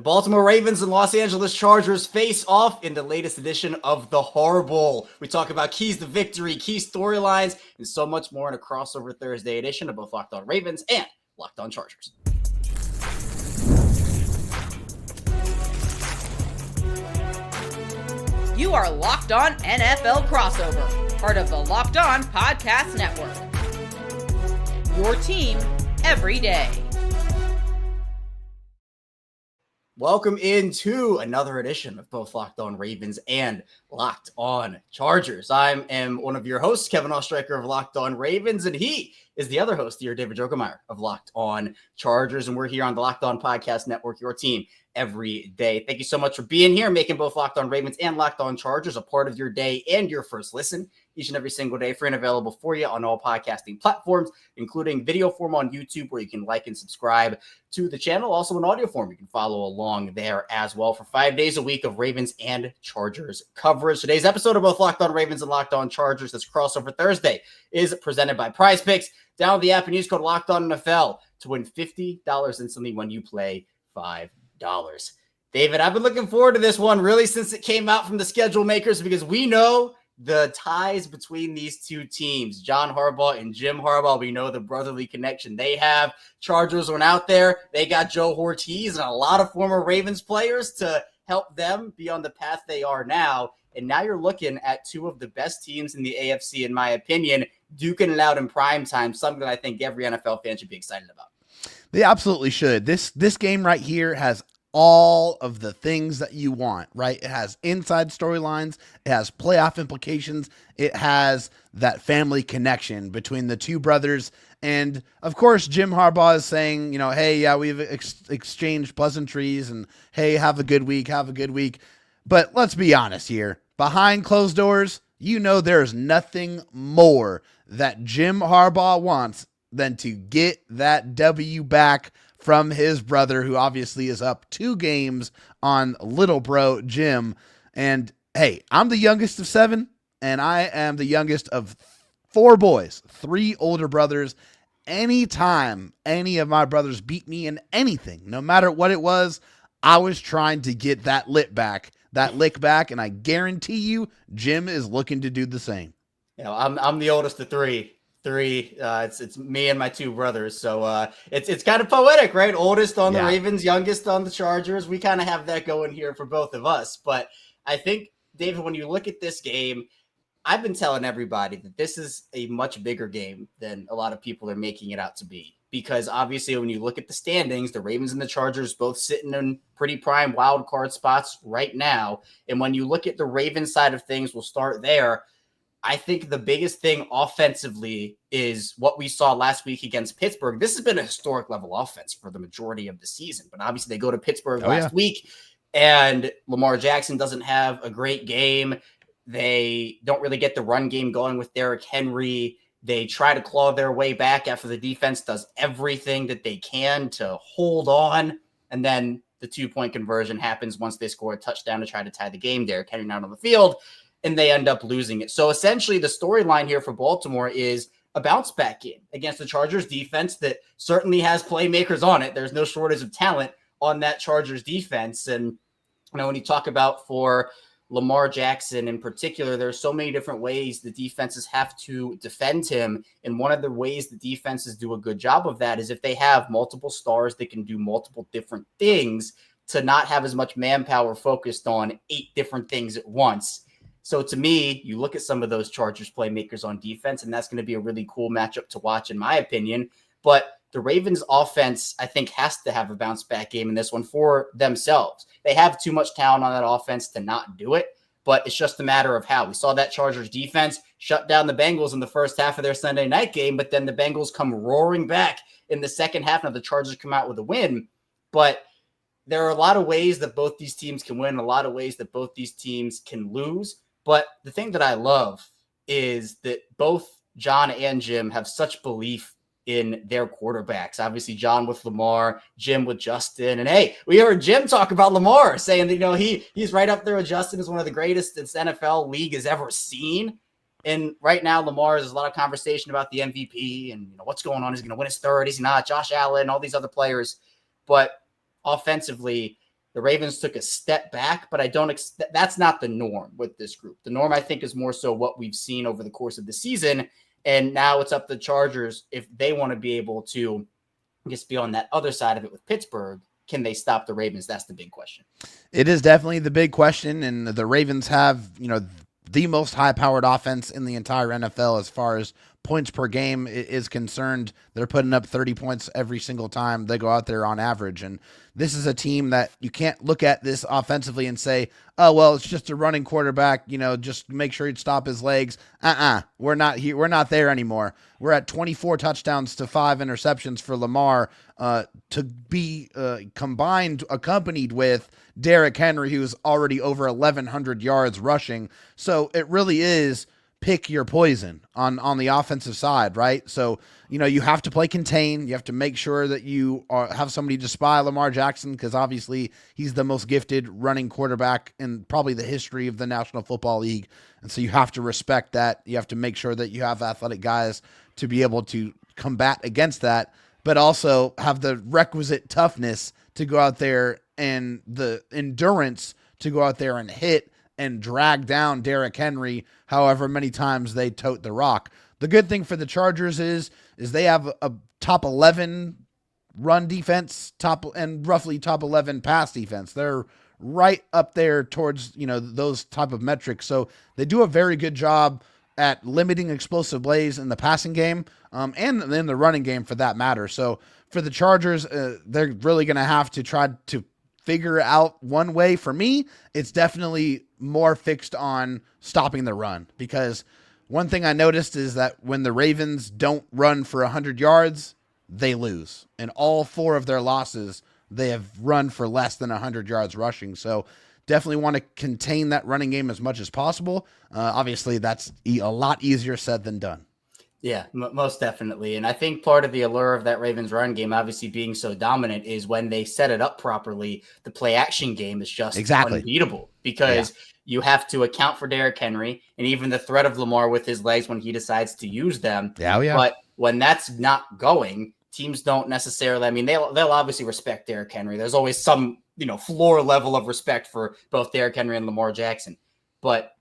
The Baltimore Ravens and Los Angeles Chargers face off in the latest edition of the Harbaugh. We talk about keys to victory, key storylines, and so much more in a crossover Thursday edition of both Locked On Ravens and Locked On Chargers. You are Locked On NFL Crossover, part of the Locked On Podcast Network. Your team every day. Welcome into another edition of both Locked On Ravens and Locked On Chargers. I am one of your hosts, Kevin Oestreicher of Locked On Ravens, and he is the other host here, David Drogemeyer of Locked On Chargers, and we're here on the Locked On Podcast Network, your team every day. Thank you so much for being here, making both Locked On Ravens and Locked On Chargers a part of your day and your first listen each and every single day, free and available for you on all podcasting platforms, including video form on YouTube, where you can like and subscribe to the channel. Also in audio form, you can follow along there as well for 5 days a week of Ravens and Chargers coverage. Today's episode of both Locked On Ravens and Locked On Chargers, this crossover Thursday, is presented by Prize Picks. Download the app and use code Locked On NFL to win $50 instantly when you play $5. David, I've been looking forward to this one really since it came out from the schedule makers, because we know the ties between these two teams, John Harbaugh and Jim Harbaugh. We know the brotherly connection they have. Chargers went out there. They got Joe Ortiz and a lot of former Ravens players to help them be on the path they are now. And now you're looking at two of the best teams in the AFC, in my opinion, duking it out in prime time, something that I think every NFL fan should be excited about. They absolutely should. This game right here has all of the things that you want, right? It has inside storylines. It has playoff implications. It has that family connection between the two brothers. And of course, Jim Harbaugh is saying, hey, yeah, we've exchanged pleasantries and hey, have a good week. But let's be honest here. Behind closed doors, there's nothing more that Jim Harbaugh wants than to get that W back from his brother, who obviously is up 2 games on little bro Jim. And hey, I'm the youngest of 7, and I am the youngest of 4 boys, 3 older brothers. Anytime any of my brothers beat me in anything, no matter what it was, I was trying to get that lick back, and I guarantee you Jim is looking to do the same. I'm the oldest of 3. It's me and my 2 brothers, so it's kind of poetic, right? Oldest on the Ravens, youngest on the Chargers. We kind of have that going here for both of us. But I think, David, when you look at this game, I've been telling everybody that this is a much bigger game than a lot of people are making it out to be, because obviously when you look at the standings, the Ravens and the Chargers both sitting in pretty prime wild card spots right now. And when you look at the Ravens side of things, we'll start there. I think the biggest thing offensively is what we saw last week against Pittsburgh. This has been a historic level offense for the majority of the season, but obviously they go to Pittsburgh last week and Lamar Jackson doesn't have a great game. They don't really get the run game going with Derrick Henry. They try to claw their way back after the defense does everything that they can to hold on. And then the 2-point conversion happens once they score a touchdown to try to tie the game. Derrick Henry not on the field, and they end up losing it. So essentially the storyline here for Baltimore is a bounce back game against the Chargers defense that certainly has playmakers on it. There's no shortage of talent on that Chargers defense. And when you talk about for Lamar Jackson in particular, there's so many different ways the defenses have to defend him. And one of the ways the defenses do a good job of that is if they have multiple stars that can do multiple different things, to not have as much manpower focused on 8 different things at once. So to me, you look at some of those Chargers playmakers on defense, and that's going to be a really cool matchup to watch, in my opinion. But the Ravens offense, I think, has to have a bounce back game in this one for themselves. They have too much talent on that offense to not do it, but it's just a matter of how. We saw that Chargers defense shut down the Bengals in the first half of their Sunday night game, but then the Bengals come roaring back in the second half, and the Chargers come out with a win. But there are a lot of ways that both these teams can win, a lot of ways that both these teams can lose. But the thing that I love is that both John and Jim have such belief in their quarterbacks. Obviously, John with Lamar, Jim with Justin. And hey, we heard Jim talk about Lamar, saying that, he's right up there with Justin as one of the greatest this NFL league has ever seen. And right now, Lamar, there's a lot of conversation about the MVP and what's going on. Is he going to win his third? Is he not? Josh Allen, all these other players. But offensively, the Ravens took a step back, but I don't that's not the norm with this group. The norm, I think, is more so what we've seen over the course of the season. And now it's up to the Chargers if they want to be able to, I guess, be on that other side of it with Pittsburgh. Can they stop the Ravens? That's the big question. It is definitely the big question, and the Ravens have, the most high-powered offense in the entire NFL as far as points per game is concerned. They're putting up 30 points every single time they go out there on average, and this is a team that you can't look at this offensively and say, oh, well, it's just a running quarterback, just make sure he'd stop his legs. We're not here. We're not there anymore. We're at 24 touchdowns to 5 interceptions for Lamar, to be accompanied with Derrick Henry, who's already over 1,100 yards rushing. So it really is pick your poison on the offensive side, right? So, you have to play contain. You have to make sure that you have somebody to spy Lamar Jackson, because obviously he's the most gifted running quarterback in probably the history of the National Football League. And so you have to respect that. You have to make sure that you have athletic guys to be able to combat against that, but also have the requisite toughness to go out there and the endurance to go out there and hit and drag down Derrick Henry however many times they tote the rock. The good thing for the Chargers is they have a top 11 run defense, and roughly top 11 pass defense. They're right up there towards, those type of metrics. So they do a very good job at limiting explosive plays in the passing game, and in the running game for that matter. So for the Chargers, they're really going to have to try to figure out one way. For me, it's definitely more fixed on stopping the run, because one thing I noticed is that when the Ravens don't run for 100 yards, they lose. And all 4 of their losses, they have run for less than 100 yards rushing. So definitely want to contain that running game as much as possible. Obviously, that's a lot easier said than done. Yeah, most definitely. And I think part of the allure of that Ravens run game, obviously being so dominant, is when they set it up properly, the play action game is just unbeatable, because you have to account for Derrick Henry and even the threat of Lamar with his legs when he decides to use them. But when that's not going, teams don't necessarily, they'll obviously respect Derrick Henry. There's always some, floor level of respect for both Derrick Henry and Lamar Jackson. But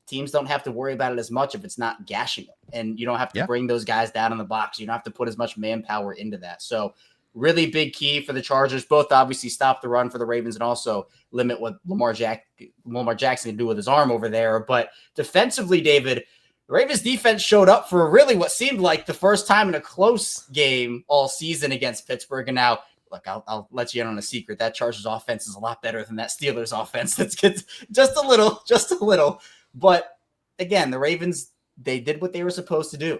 teams don't have to worry about it as much if it's not gashing them. And you don't have to bring those guys down in the box. You don't have to put as much manpower into that. So really big key for the Chargers, both obviously stop the run for the Ravens and also limit what Lamar Jackson can do with his arm over there. But defensively, David, the Ravens defense showed up for really what seemed like the first time in a close game all season against Pittsburgh. And now, look, I'll let you in on a secret. That Chargers offense is a lot better than that Steelers offense. That's just a little. But again, the Ravens, they did what they were supposed to do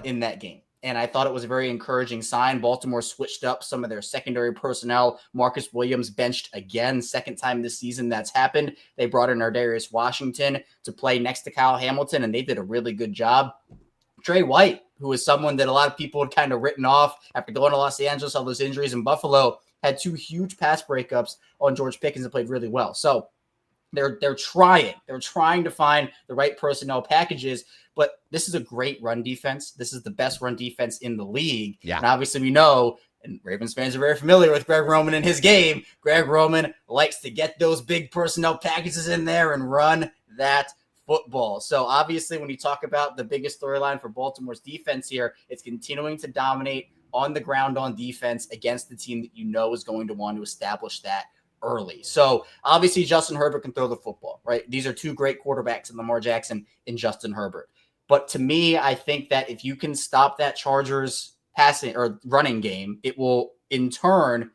in that game. And I thought it was a very encouraging sign. Baltimore switched up some of their secondary personnel. Marcus Williams benched again, second time this season that's happened. They brought in Ardarius Washington to play next to Kyle Hamilton, and they did a really good job. Trey White, who is someone that a lot of people had kind of written off after going to Los Angeles, all those injuries in Buffalo, had 2 huge pass breakups on George Pickens and played really well. So they're trying to find the right personnel packages, but this is a great run defense. This is the best run defense in the league. Yeah. And obviously we know, and Ravens fans are very familiar with Greg Roman and his game. Greg Roman likes to get those big personnel packages in there and run that football. So obviously when you talk about the biggest storyline for Baltimore's defense here, it's continuing to dominate on the ground on defense against the team that you know is going to want to establish that early. So obviously Justin Herbert can throw the football, right? These are 2 great quarterbacks in Lamar Jackson and Justin Herbert. But to me, I think that if you can stop that Chargers passing or running game, it will in turn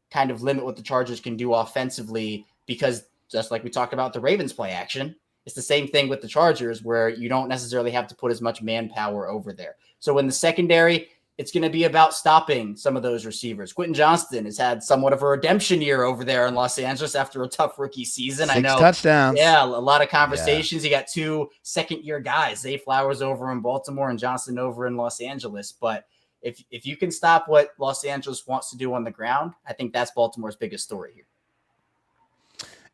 kind of limit what the Chargers can do offensively, because just like we talked about the Ravens play action, it's the same thing with the Chargers where you don't necessarily have to put as much manpower over there. So in the secondary, it's going to be about stopping some of those receivers. Quentin Johnston has had somewhat of a redemption year over there in Los Angeles after a tough rookie season. 6 I know touchdowns. Yeah, a lot of conversations. You got 2 second-year guys, Zay Flowers over in Baltimore and Johnston over in Los Angeles. But if you can stop what Los Angeles wants to do on the ground, I think that's Baltimore's biggest story here.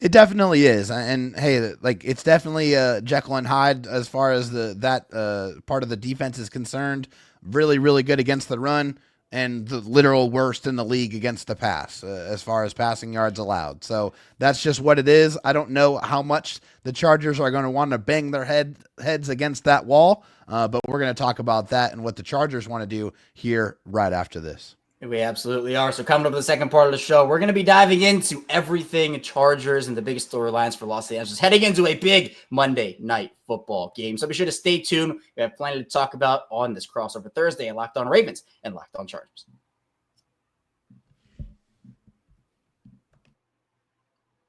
It definitely is. And hey, like it's definitely Jekyll and Hyde as far as that part of the defense is concerned. Really, really good against the run and the literal worst in the league against the pass as far as passing yards allowed. So that's just what it is. I don't know how much the Chargers are going to want to bang their heads against that wall, but we're going to talk about that and what the Chargers want to do here right after this. We absolutely are. So coming up to the second part of the show, we're going to be diving into everything Chargers and the biggest storylines for Los Angeles, heading into a big Monday night football game. So be sure to stay tuned. We have plenty to talk about on this crossover Thursday at Locked On Ravens and Locked On Chargers.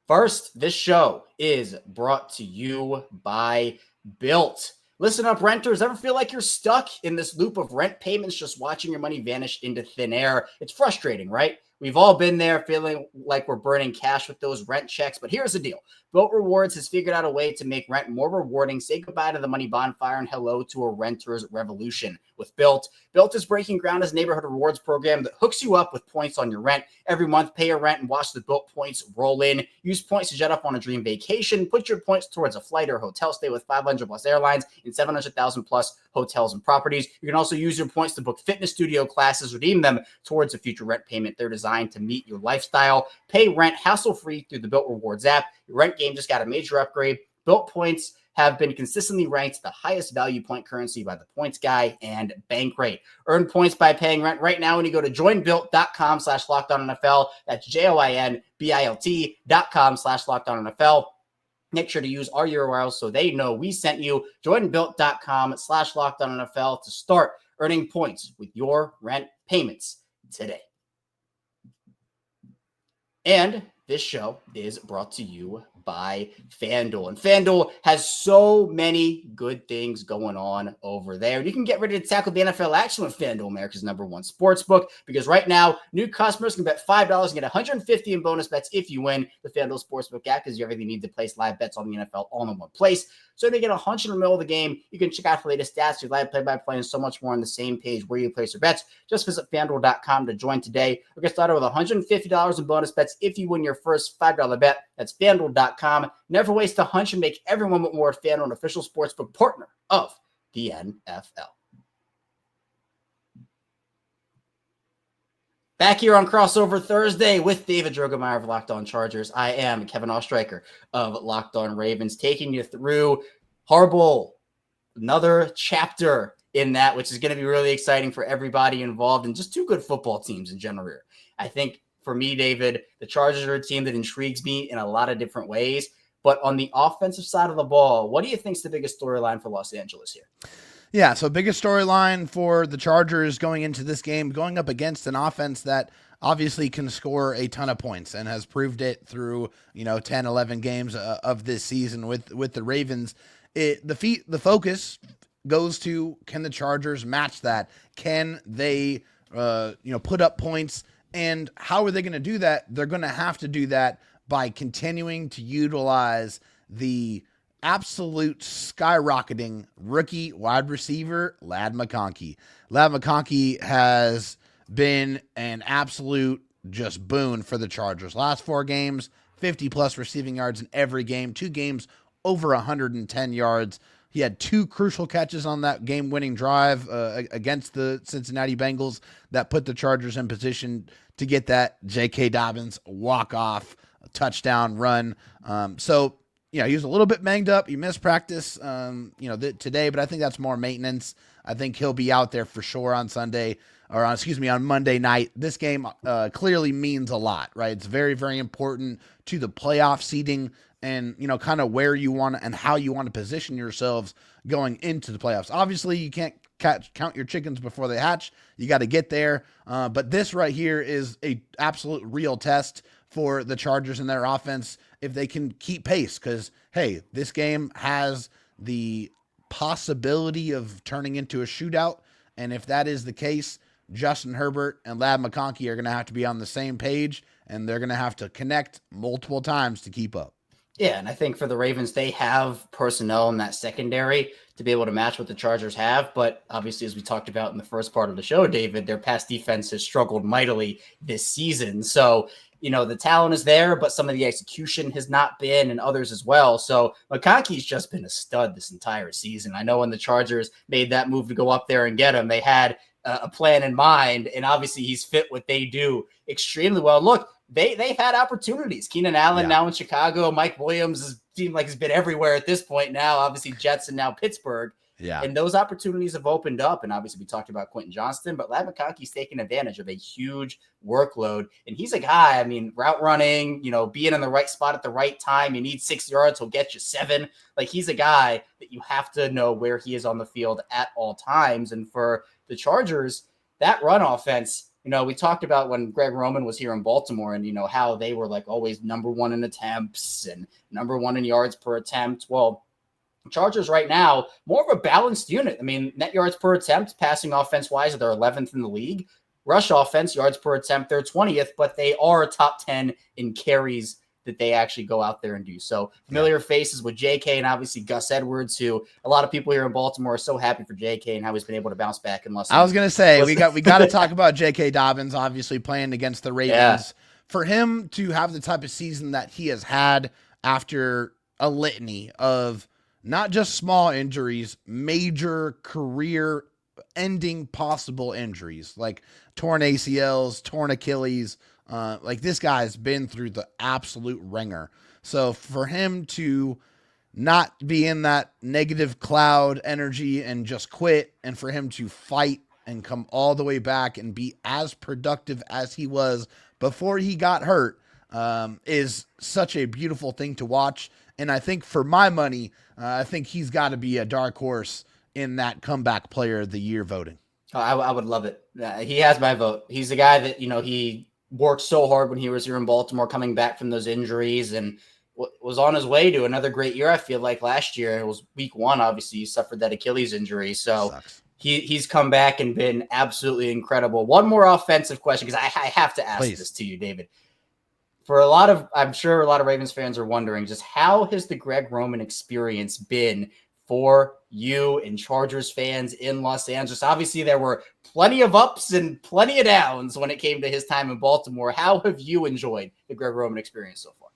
First, this show is brought to you by Built. Listen up, renters. Ever feel like you're stuck in this loop of rent payments, just watching your money vanish into thin air? It's frustrating, right? We've all been there, feeling like we're burning cash with those rent checks. But here's the deal. Built Rewards has figured out a way to make rent more rewarding. Say goodbye to the money bonfire and hello to a renter's revolution. With Built is breaking ground as a neighborhood rewards program that hooks you up with points on your rent. Every month, pay your rent and watch the Built points roll in. Use points to jet up on a dream vacation. Put your points towards a flight or hotel stay with 500 plus airlines and 700,000 plus hotels and properties. You can also use your points to book fitness studio classes, redeem them towards a future rent payment. They're designed to meet your lifestyle. Pay rent hassle-free through the Built Rewards app. Your rent game just got a major upgrade. Built points have been consistently ranked the highest value point currency by the Points Guy and Bankrate. Earn points by paying rent right now when you go to joinbuilt.com/LockedOnNFL. That's joinbuilt.com/LockedOnNFL. Make sure to use our URL so they know we sent you. Joinbuilt.com/LockedOnNFL to start earning points with your rent payments today. And this show is brought to you by FanDuel. And FanDuel has so many good things going on over there. You can get ready to tackle the NFL action with FanDuel, America's #1 sportsbook, because right now, new customers can bet $5 and get $150 in bonus bets if you win. The FanDuel Sportsbook app gives you everything you need to place live bets on the NFL all in one place. So to get 100 in the middle of the game, you can check out the latest stats, your live play-by-play, and so much more on the same page where you place your bets. Just visit FanDuel.com to join today or get started with $150 in bonus bets if you win your first $5 bet. That's FanDuel.com. Never waste a hunch and make every moment more at FanDuel, an official sportsbook partner of the NFL. Back here on Crossover Thursday with David Drogemeyer of Locked On Chargers. I am Kevin Ostreicher of Locked On Ravens, taking you through Harbaugh, another chapter in that, which is going to be really exciting for everybody involved and just two good football teams in general. I think for me, David, the Chargers are a team that intrigues me in a lot of different ways. But on the offensive side of the ball, what do you think is the biggest storyline for Los Angeles here? Yeah, so biggest storyline for the Chargers going into this game, going up against an offense that obviously can score a ton of points and has proved it through, 10, 11 games of this season with the Ravens. The focus goes to, can the Chargers match that? Can they, put up points? And how are they going to do that? They're going to have to do that by continuing to utilize the absolute skyrocketing rookie wide receiver, Ladd McConkey. Ladd McConkey has been an absolute just boon for the Chargers. Last 4 games, 50-plus receiving yards in every game. 2 games, over 110 yards. He had 2 crucial catches on that game-winning drive against the Cincinnati Bengals that put the Chargers in position to get that J.K. Dobbins walk-off touchdown run. He was a little bit banged up. He missed practice, today, but I think that's more maintenance. I think he'll be out there for sure on on Monday night. This game clearly means a lot, right? It's very, very important to the playoff seeding and, kind of where you want and how you want to position yourselves going into the playoffs. Obviously, you can't count your chickens before they hatch. You got to get there. But this right here is a absolute real test for the Chargers and their offense if they can keep pace, because, hey, this game has the possibility of turning into a shootout, and if that is the case, Justin Herbert and Ladd McConkey are going to have to be on the same page, and they're going to have to connect multiple times to keep up. Yeah, and I think for the Ravens, they have personnel in that secondary to be able to match what the Chargers have. But obviously, as we talked about in the first part of the show, David, their pass defense has struggled mightily this season. So, the talent is there, but some of the execution has not been, and others as well. So McConkey's just been a stud this entire season. I know when the Chargers made that move to go up there and get him, they had a plan in mind, and obviously he's fit what they do extremely well. Look, they've had opportunities. Keenan Allen now in Chicago. Mike Williams has seemed like he's been everywhere at this point now. Obviously Jets and now Pittsburgh. Yeah. And those opportunities have opened up. And obviously we talked about Quentin Johnston, but Ladd McConkey's taking advantage of a huge workload. And he's a guy, I mean, route running, being in the right spot at the right time. You need 6 yards, he'll get you 7. Like, he's a guy that you have to know where he is on the field at all times. And for the Chargers, that run offense, we talked about when Greg Roman was here in Baltimore and, how they were like always number 1 in attempts and number 1 in yards per attempt. Well, Chargers right now, more of a balanced unit. I mean, net yards per attempt, passing offense-wise, they're 11th in the league. Rush offense, yards per attempt, they're 20th, but they are top 10 in carries that they actually go out there and do. So familiar faces with JK and obviously Gus Edwards, who a lot of people here in Baltimore are so happy for JK and how he's been able to bounce back in less. I was going to say, we got to talk about JK Dobbins, obviously playing against the Ravens. Yeah. For him to have the type of season that he has had after a litany of not just small injuries, major career-ending possible injuries, like torn ACLs, torn Achilles. Like, this guy's been through the absolute ringer. So for him to not be in that negative cloud energy and just quit, and for him to fight and come all the way back and be as productive as he was before he got hurt, is such a beautiful thing to watch. And I think for my money, I think he's got to be a dark horse in that comeback player of the year voting. I would love it. He has my vote. He's a guy that, he worked so hard when he was here in Baltimore, coming back from those injuries, and was on his way to another great year. I feel like last year, it was week 1. Obviously, he suffered that Achilles injury. So he's come back and been absolutely incredible. One more offensive question, because I have to ask this to you, David. I'm sure a lot of Ravens fans are wondering, just how has the Greg Roman experience been for you and Chargers fans in Los Angeles? Obviously, there were plenty of ups and plenty of downs when it came to his time in Baltimore. How have you enjoyed the Greg Roman experience so far?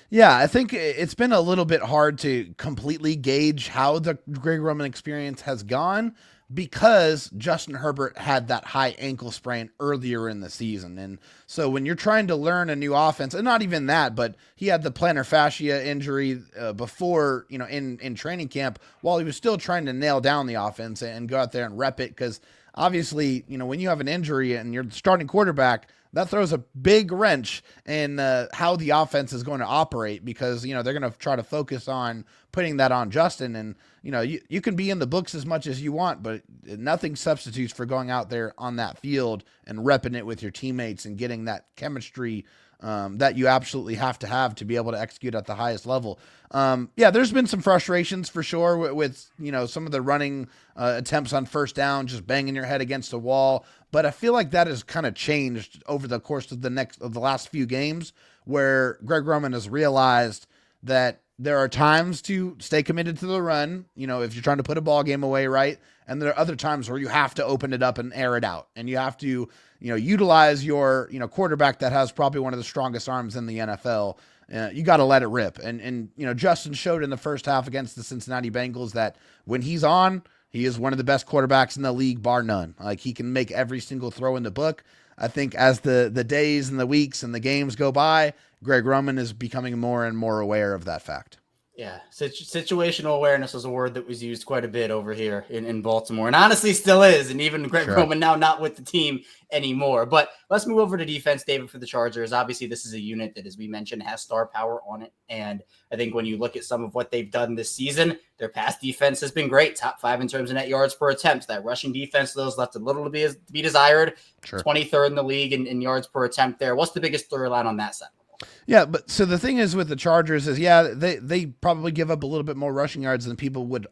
Yeah, I think it's been a little bit hard to completely gauge how the Greg Roman experience has gone, because Justin Herbert had that high ankle sprain earlier in the season. And so when you're trying to learn a new offense, and not even that, but he had the plantar fascia injury before, in training camp, while he was still trying to nail down the offense and go out there and rep it. Because obviously, when you have an injury and you're the starting quarterback, that throws a big wrench in how the offense is going to operate, because, they're going to try to focus on putting that on Justin. And, you can be in the books as much as you want, but nothing substitutes for going out there on that field and repping it with your teammates and getting that chemistry that you absolutely have to be able to execute at the highest level. There's been some frustrations for sure with some of the running attempts on first down, just banging your head against a wall. But I feel like that has kind of changed over the course of the last few games, where Greg Roman has realized that there are times to stay committed to the run, if you're trying to put a ball game away, right? And there are other times where you have to open it up and air it out. And you have to, utilize your, quarterback that has probably one of the strongest arms in the NFL. You got to let it rip. And Justin showed in the first half against the Cincinnati Bengals that when he's on, he is one of the best quarterbacks in the league, bar none. Like, he can make every single throw in the book. I think as the days and the weeks and the games go by, Greg Roman is becoming more and more aware of that fact. Yeah, situational awareness was a word that was used quite a bit over here in Baltimore, and honestly still is, and even Greg Roman now not with the team anymore. But let's move over to defense, David, for the Chargers. Obviously, this is a unit that, as we mentioned, has star power on it, and I think when you look at some of what they've done this season, their pass defense has been great, top 5 in terms of net yards per attempt. That rushing defense, those left a little to be desired, 23rd in the league in yards per attempt there. What's the biggest storyline on that side? Yeah, but so the thing is with the Chargers is, they probably give up a little bit more rushing yards than people would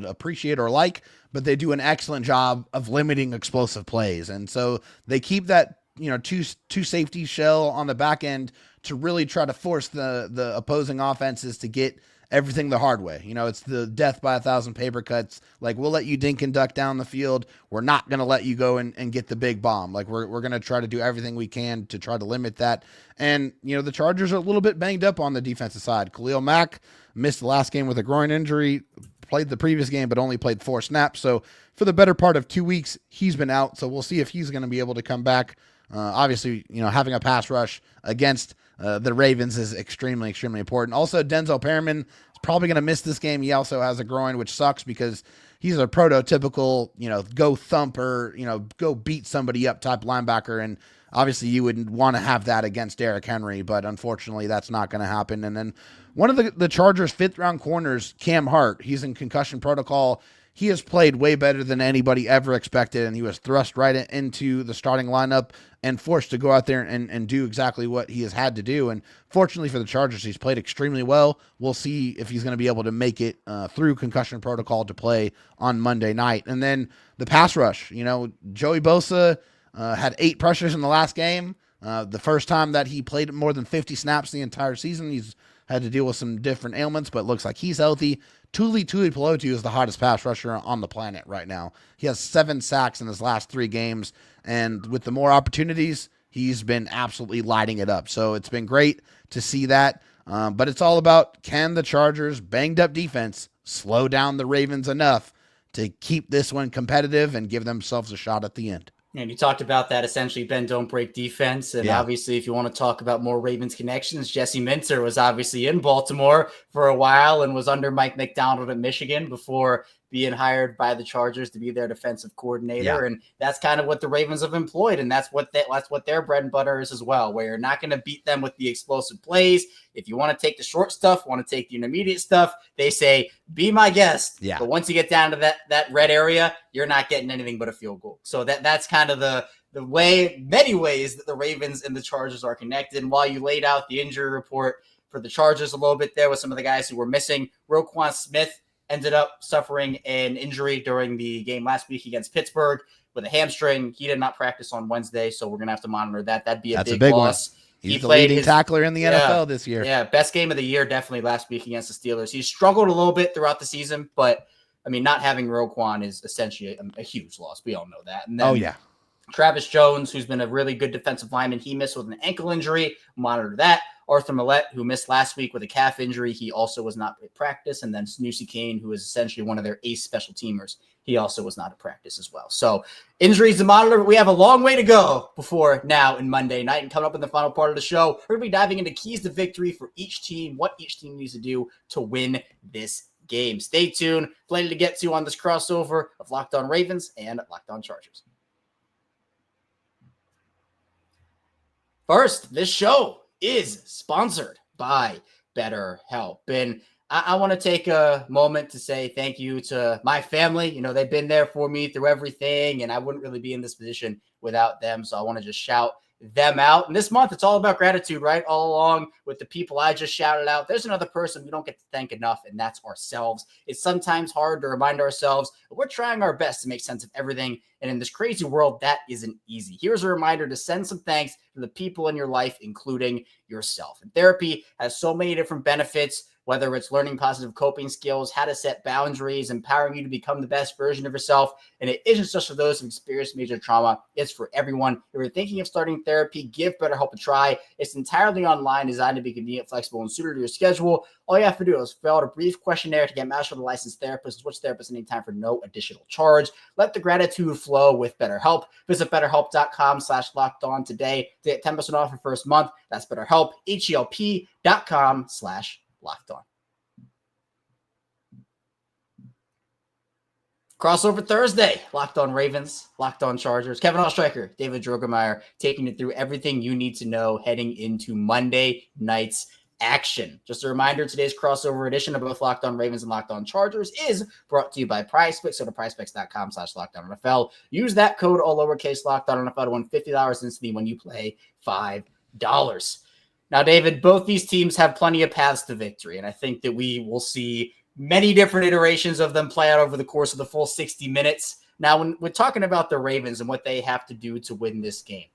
appreciate or like, but they do an excellent job of limiting explosive plays. And so they keep that, two safety shell on the back end to really try to force the opposing offenses to get everything the hard way. It's the death by 1,000 paper cuts. Like, we'll let you dink and duck down the field. We're not going to let you go and get the big bomb. Like, we're going to try to do everything we can to try to limit that. And, the Chargers are a little bit banged up on the defensive side. Khalil Mack missed the last game with a groin injury. played the previous game, but only played 4 snaps. So for the better part of 2 weeks, he's been out. So we'll see if he's going to be able to come back. Obviously, having a pass rush against the Ravens is extremely, extremely important. Also, Denzel Perriman is probably going to miss this game. He also has a groin, which sucks because he's a prototypical, go thumper, go beat somebody up type linebacker. And obviously you would want to have that against Derrick Henry, but unfortunately that's not going to happen. And then one of the Chargers' 5th-round corners, Cam Hart, he's in concussion protocol. He has played way better than anybody ever expected, and he was thrust right into the starting lineup and forced to go out there and do exactly what he has had to do. And fortunately for the Chargers, he's played extremely well. We'll see if he's going to be able to make it through concussion protocol to play on Monday night. And then the pass rush, Joey Bosa had 8 pressures in the last game. The first time that he played more than 50 snaps the entire season. He's had to deal with some different ailments, but looks like he's healthy. Tuli Tuipulotu is the hottest pass rusher on the planet right now. He has 7 sacks in his last 3 games, and with the more opportunities, he's been absolutely lighting it up. So it's been great to see that, but it's all about, can the Chargers' banged-up defense slow down the Ravens enough to keep this one competitive and give themselves a shot at the end? And you talked about that essentially bend, don't break defense. And obviously, if you want to talk about more Ravens connections, Jesse Minter was obviously in Baltimore for a while and was under Mike McDonald at Michigan before being hired by the Chargers to be their defensive coordinator. Yeah. And that's kind of what the Ravens have employed. And that's what their bread and butter is as well, where you're not going to beat them with the explosive plays. If you want to take the short stuff, want to take the intermediate stuff, they say, be my guest. Yeah. But once you get down to that red area, you're not getting anything but a field goal. So that's kind of the many ways that the Ravens and the Chargers are connected. And while you laid out the injury report for the Chargers a little bit there with some of the guys who were missing, Roquan Smith ended up suffering an injury during the game last week against Pittsburgh with a hamstring. He did not practice on Wednesday, so we're going to have to monitor that. That'd be a big loss. One. He's the leading tackler in the NFL this year. Yeah, best game of the year definitely last week against the Steelers. He struggled a little bit throughout the season, but, not having Roquan is essentially a huge loss. We all know that. And then Travis Jones, who's been a really good defensive lineman, he missed with an ankle injury. Monitor that. Arthur Millette, who missed last week with a calf injury, he also was not at practice. And then Snoozy Kane, who is essentially one of their ace special teamers, he also was not at practice as well. So injuries to monitor, but we have a long way to go before now and Monday night. And coming up in the final part of the show, we're going to be diving into keys to victory for each team, what each team needs to do to win this game. Stay tuned. Plenty to get to on this crossover of Locked On Ravens and Locked On Chargers. First, this show is sponsored by BetterHelp. And I want to take a moment to say thank you to my family. They've been there for me through everything, and I wouldn't really be in this position without them. So I want to just shout them out. And this month, it's all about gratitude, right? All along with the people I just shouted out, there's another person we don't get to thank enough, and that's ourselves. It's sometimes hard to remind ourselves that we're trying our best to make sense of everything. And in this crazy world, that isn't easy. Here's a reminder to send some thanks to the people in your life, including yourself. And therapy has so many different benefits, whether it's learning positive coping skills, how to set boundaries, empowering you to become the best version of yourself. And it isn't just for those who experienced major trauma. It's for everyone. If you're thinking of starting therapy, give BetterHelp a try. It's entirely online, designed to be convenient, flexible, and suited to your schedule. All you have to do is fill out a brief questionnaire to get matched with a licensed therapist. Switch therapists anytime for no additional charge. Let the gratitude flow with BetterHelp. Visit BetterHelp.com/lockedon today to get 10% off your first month. That's BetterHelp, HELP.com/lockedon. Crossover Thursday, Locked On Ravens, Locked On Chargers. Kevin Oestreicher, David Drogemeyer, taking you through everything you need to know heading into Monday night's action. Just a reminder, today's crossover edition of both Locked On Ravens and Locked On Chargers is brought to you by PrizePicks. So to PrizePicks.com/LockedOnNFL. Use that code all lowercase LockedOnNFL to win $50 instantly when you play $5. Now, David, both these teams have plenty of paths to victory, and I think that we will see many different iterations of them play out over the course of the full 60 minutes. Now, when we're talking about the Ravens and what they have to do to win this game,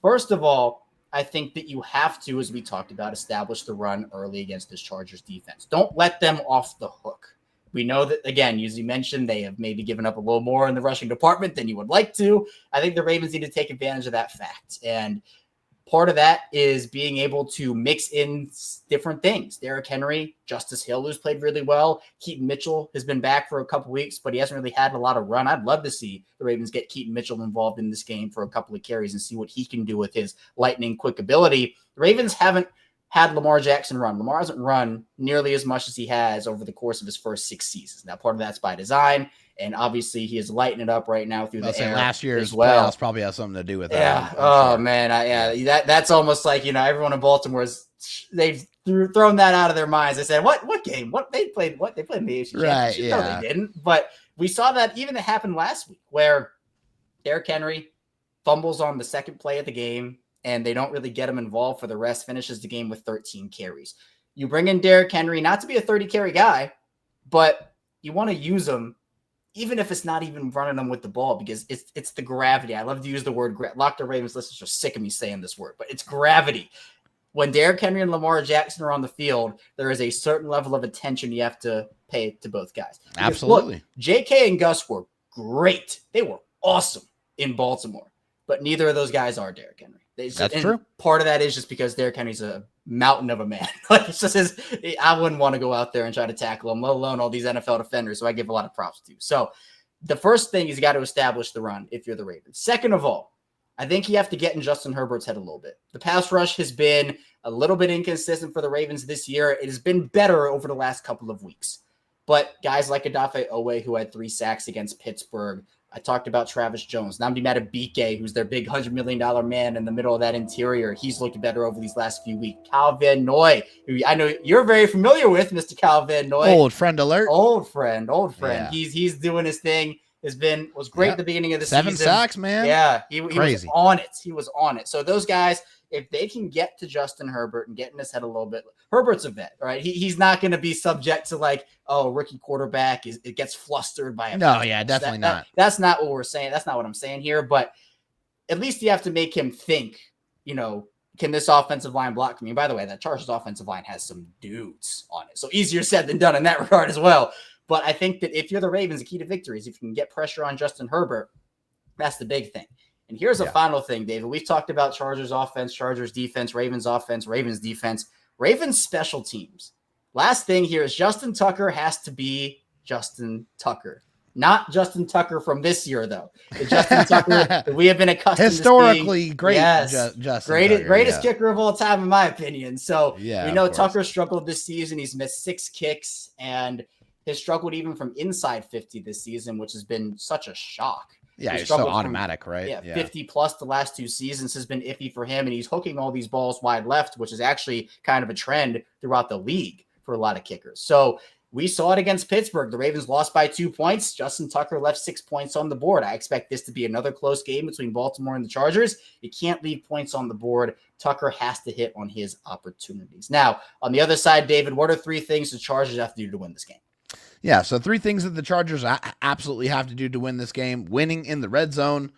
first of all, I think that you have to, as we talked about, establish the run early against this Chargers defense. Don't let them off the hook. We know that, again, as you mentioned, they have maybe given up a little more in the rushing department than you would like to. I think the Ravens need to take advantage of that fact. And Part of that is being able to mix in different things. Derrick Henry, Justice Hill, who's played really well. Keaton Mitchell has been back for a couple weeks, but he hasn't really had a lot of run. I'd love to see the Ravens get Keaton Mitchell involved in this game for a couple of carries and see what he can do with his lightning quick ability. The Ravens haven't had Lamar Jackson run. Lamar hasn't run nearly as much as he has over the course of his first 6 seasons. Now, part of that's by design, and obviously he is lighting it up right now through the air. Last year's as well. playoffs probably has something to do with that. Yeah. I'm sure. Man. That's almost like, everyone in Baltimore they've thrown that out of their minds. They said, what game? They played in the AFC Championship. Right, yeah. No, they didn't. But we saw that even it happened last week where Derrick Henry fumbles on the second play of the game, and they don't really get him involved for the rest, finishes the game with 13 carries. You bring in Derrick Henry, not to be a 30-carry guy, but you want to use him, even if it's not even running them with the ball, because it's the gravity. I love to use the word Locked On Ravens listeners are sick of me saying this word, but it's gravity. When Derrick Henry and Lamar Jackson are on the field, there is a certain level of attention you have to pay to both guys. Because, absolutely. Look, JK and Gus were great. They were awesome in Baltimore, but neither of those guys are Derrick Henry. That's true. Part of that is just because Derrick Henry's a mountain of a man. Like it's just I wouldn't want to go out there and try to tackle him, let alone all these NFL defenders. So I give a lot of props to. So the first thing is you got to establish the run if you're the Ravens. Second of all, I think you have to get in Justin Herbert's head a little bit. The pass rush has been a little bit inconsistent for the Ravens this year. It has been better over the last couple of weeks. But guys like Odafe Owe, who had 3 sacks against Pittsburgh, I talked about Travis Jones. Nnamdi Madubuike, who's their big $100 million man in the middle of that interior. He's looked better over these last few weeks. Kyle Van Noy, who I know you're very familiar with, Mr. Kyle Van Noy. Old friend alert. Old friend. Yeah. He's doing his thing. Was great at the beginning of the 7 season. 7 sacks, man. Yeah, he was on it. He was on it. So those guys, if they can get to Justin Herbert and get in his head a little bit, Herbert's a vet, right? He's not going to be subject to rookie quarterback it gets flustered by a definitely not. That's not what we're saying. That's not what I'm saying here. But at least you have to make him think, can this offensive line block me? And by the way, that Chargers offensive line has some dudes on it. So easier said than done in that regard as well. But I think that if you're the Ravens, the key to victory is if you can get pressure on Justin Herbert, that's the big thing. And here's a final thing, David. We've talked about Chargers offense, Chargers defense, Ravens offense, Ravens defense, Ravens special teams. Last thing here is Justin Tucker has to be Justin Tucker. Not Justin Tucker from this year, though. The Justin Tucker that we have been accustomed historically to seeing. Great. Yes, Justin Tucker, greatest kicker of all time, in my opinion. So we know Tucker struggled this season. He's missed 6 kicks and has struggled even from inside 50 this season, which has been such a shock. Yeah, he's so automatic, right? Yeah, 50 plus the last 2 seasons has been iffy for him, and he's hooking all these balls wide left, which is actually kind of a trend throughout the league for a lot of kickers. So we saw it against Pittsburgh. The Ravens lost by 2 points. Justin Tucker left 6 points on the board. I expect this to be another close game between Baltimore and the Chargers. You can't leave points on the board. Tucker has to hit on his opportunities. Now, on the other side, David, what are 3 things the Chargers have to do to win this game? Yeah, so 3 things that the Chargers absolutely have to do to win this game. Winning in the red zone.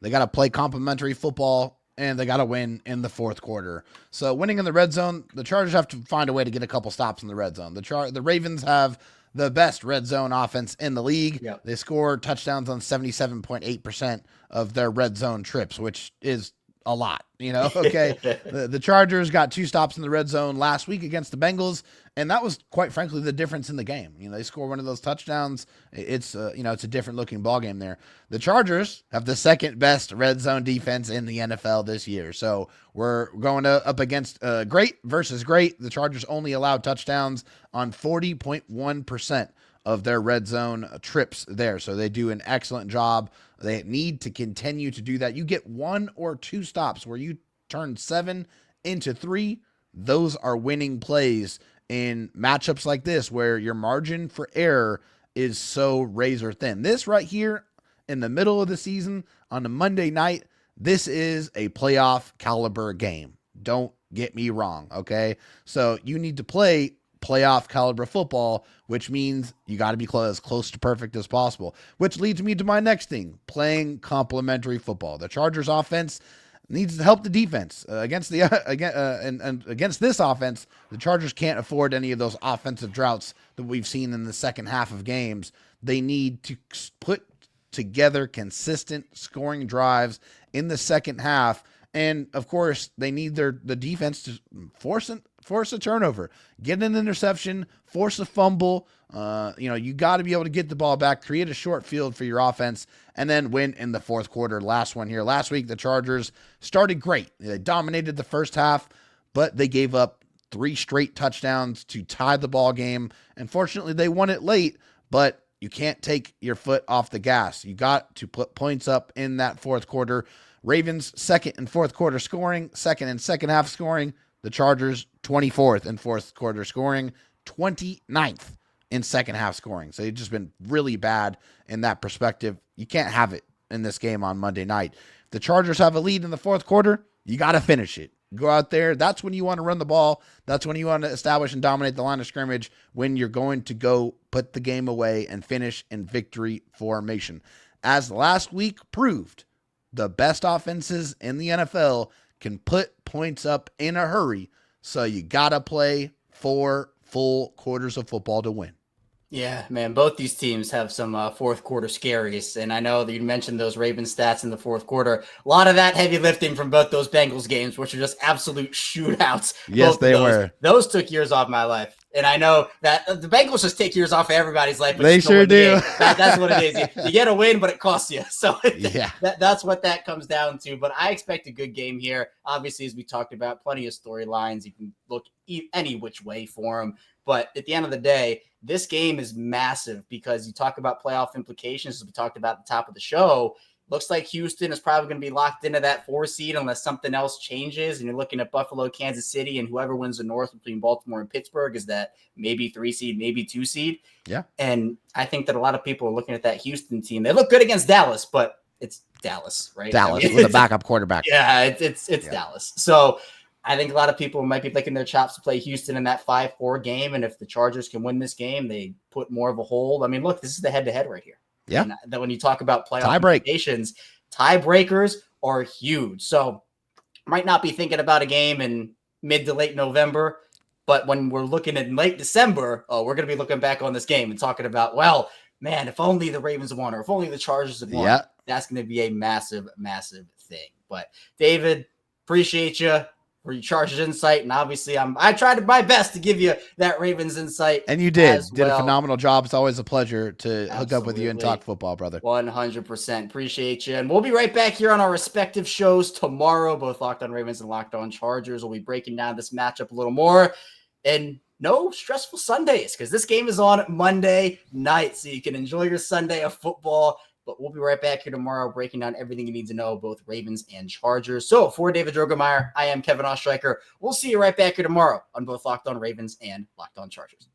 They got to play complementary football, and they got to win in the fourth quarter. So winning in the red zone, the Chargers have to find a way to get a couple stops in the red zone. The Ravens have the best red zone offense in the league. Yep. They score touchdowns on 77.8% of their red zone trips, which is a lot, okay. The Chargers got 2 stops in the red zone last week against the Bengals, and that was quite frankly the difference in the game. They score one of those touchdowns. It's it's a different looking ball game there. The Chargers have the second best red zone defense in the NFL this year. So we're going up against great versus great. The Chargers only allowed touchdowns on 40.1% of their red zone trips there. So they do an excellent job. They need to continue to do that. You get 1 or 2 stops where you turn 7 into 3. Those are winning plays in matchups like this where your margin for error is so razor thin. This right here in the middle of the season on a Monday night, this is a playoff caliber game. Don't get me wrong, okay? So you need to play playoff caliber football, which means you got to be as close to perfect as possible, which leads me to my next thing, playing complementary football. The Chargers offense needs to help the defense against this offense. The Chargers can't afford any of those offensive droughts that we've seen in the second half of games. They need to put together consistent scoring drives in the second half And of course, they need the defense to force a turnover, get an interception, force a fumble. You got to be able to get the ball back, create a short field for your offense, and then win in the fourth quarter. Last week, the Chargers started great. They dominated the first half, but they gave up 3 straight touchdowns to tie the ball game. Unfortunately, they won it late, but you can't take your foot off the gas. You got to put points up in that fourth quarter. Ravens second and fourth quarter scoring, second and second half scoring. The Chargers 24th in fourth quarter scoring, 29th in second half scoring. So it's just been really bad in that perspective. You can't have it in this game on Monday night. If the Chargers have a lead in the fourth quarter, you got to finish it. Go out there. That's when you want to run the ball. That's when you want to establish and dominate the line of scrimmage, when you're going to go put the game away and finish in victory formation. As last week proved, the best offenses in the NFL can put points up in a hurry, so you got to play 4 full quarters of football to win. Yeah, man, both these teams have some fourth quarter scaries, and I know that you mentioned those Ravens stats in the fourth quarter. A lot of that heavy lifting from both those Bengals games, which are just absolute shootouts. Yes, they were. Those took years off my life, and I know that the Bengals just take years off of everybody's life. They sure do. That's what it is. You get a win, but it costs you. So yeah, that's what that comes down to. But I expect a good game here. Obviously, as we talked about, plenty of storylines. You can look any which way for them. But at the end of the day, this game is massive because you talk about playoff implications, as we talked about at the top of the show. Looks like Houston is probably going to be locked into that 4 seed unless something else changes. And you're looking at Buffalo, Kansas City, and whoever wins the North between Baltimore and Pittsburgh is that maybe 3 seed, maybe 2 seed. Yeah. And I think that a lot of people are looking at that Houston team. They look good against Dallas, but it's Dallas, right? Dallas with a backup quarterback. Yeah, it's Dallas. So I think a lot of people might be licking their chops to play Houston in that 5-4 game. And if the Chargers can win this game, they put more of a hold. I mean, look, this is the head-to-head right here. Yeah. And that when you talk about playoff implications, tiebreakers are huge. So might not be thinking about a game in mid to late November, but when we're looking at late December, we're going to be looking back on this game and talking about, well, man, if only the Ravens won or if only the Chargers had won, that's going to be a massive, massive thing. But David, appreciate you for your Chargers insight. And obviously I tried my best to give you that Ravens insight. And you did a phenomenal job. It's always a pleasure to hook up with you and talk football, brother. 100%. Appreciate you. And we'll be right back here on our respective shows tomorrow, both Locked On Ravens and Locked On Chargers. We'll be breaking down this matchup a little more, and no stressful Sundays because this game is on Monday night. So you can enjoy your Sunday of football. But we'll be right back here tomorrow breaking down everything you need to know, both Ravens and Chargers. So for David Drogemeyer, I am Kevin Ostreicher. We'll see you right back here tomorrow on both Locked On Ravens and Locked On Chargers.